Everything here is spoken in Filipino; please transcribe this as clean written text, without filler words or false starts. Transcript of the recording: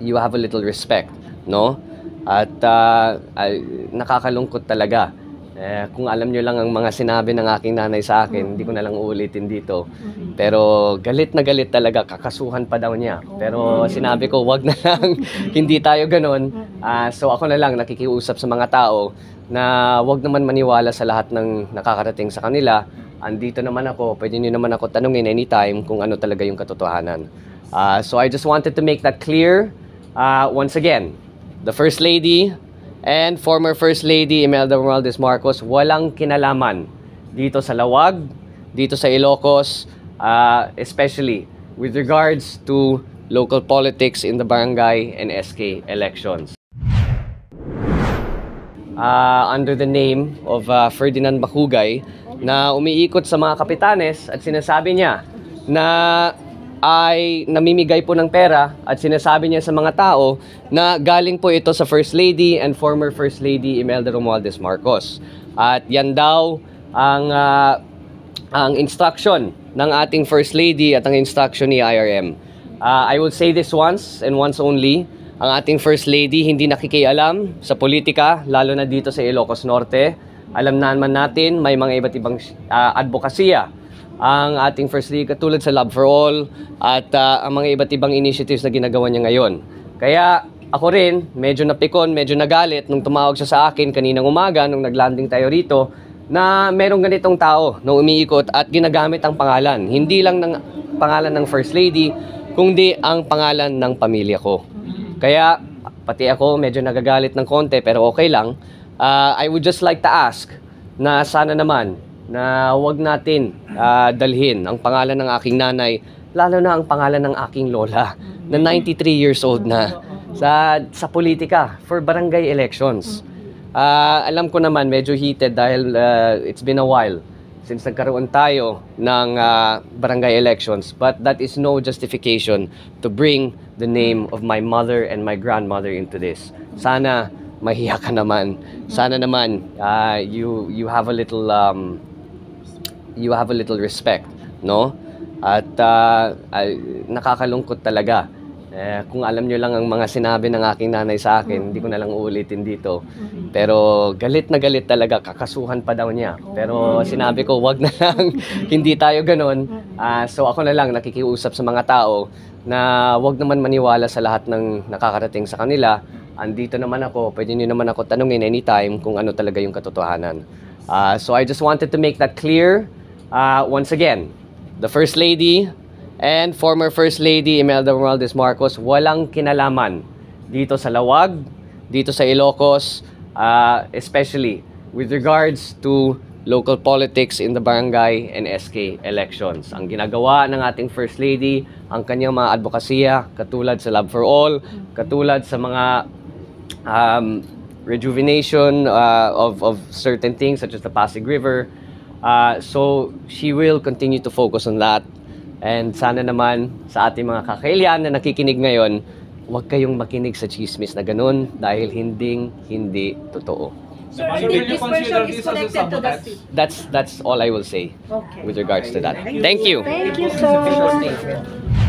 you have a little respect, no? At nakakalungkot talaga. Kung alam nyo lang ang mga sinabi ng aking nanay sa akin, hindi ko na lang uulitin dito. Pero galit na galit talaga, kakasuhan pa daw niya. Pero sinabi ko, wag na lang, hindi tayo ganun. So ako na lang nakikiusap sa mga tao na wag naman maniwala sa lahat ng nakakarating sa kanila. Andito naman ako, pwede nyo naman ako tanungin anytime kung ano talaga yung katotohanan. So I just wanted to make that clear. Once again, the First Lady and former First Lady Imelda Romualdez Marcos walang kinalaman dito sa Lawag, dito sa Ilocos, especially with regards to local politics in the barangay and SK elections. Under the name of Ferdinand Bakugay, na umiikot sa mga kapitanes at sinasabi niya na ay namimigay po ng pera at sinasabi niya sa mga tao na galing po ito sa First Lady and former First Lady Imelda Romualdez Marcos. At yan daw ang instruction ng ating First Lady at ang instruction ni IRM. I will say this once and once only, ang ating First Lady hindi nakikialam sa politika, lalo na dito sa Ilocos Norte. Alam naman natin may mga iba't ibang advokasya ang ating First Lady katulad sa Love for All at ang mga iba't ibang initiatives na ginagawa niya ngayon. Kaya ako rin, medyo napikon, medyo nagalit nung tumawag siya sa akin kaninang umaga nung naglanding tayo rito na merong ganitong tao na umiikot at ginagamit ang pangalan. Hindi lang ng pangalan ng First Lady, kundi ang pangalan ng pamilya ko. Kaya pati ako medyo nagagalit ng konti pero okay lang. I would just like to ask na sana naman na wag natin dalhin ang pangalan ng aking nanay, lalo na ang pangalan ng aking lola na 93 years old na sa politika for barangay elections. Alam ko naman medyo heated dahil it's been a while since nagkaroon tayo ng barangay elections, but that is no justification to bring the name of my mother and my grandmother into this. Sana mahiya ka naman. Sana naman you have a little respect, no? At nakakalungkot talaga. Kung alam nyo lang ang mga sinabi ng aking nanay sa akin, hindi ko na lang uulitin dito. Pero galit na galit talaga, kakasuhan pa daw niya. Pero sinabi ko, wag na lang, hindi tayo ganun. So ako na lang nakikiusap sa mga tao na wag naman maniwala sa lahat ng nakakarating sa kanila. Andito naman ako, pwede nyo naman ako tanungin anytime kung ano talaga yung katotohanan. So I just wanted to make that clear. Once again, the First Lady and former First Lady Imelda Romualdez Marcos walang kinalaman dito sa Lawag, dito sa Ilocos, especially with regards to local politics in the barangay and SK elections. Ang ginagawa ng ating First Lady, ang kanyang mga advokasya, katulad sa Love for All, katulad sa mga rejuvenation of certain things such as the Pasig River. So she will continue to focus on that. And sana naman sa ating mga kakailian na nakikinig ngayon, huwag kayong makinig sa chismis na ganun dahil hindi totoo. Sir, this version is connected to the state. That's all I will say with regards to that. Thank you. Thank you, sir.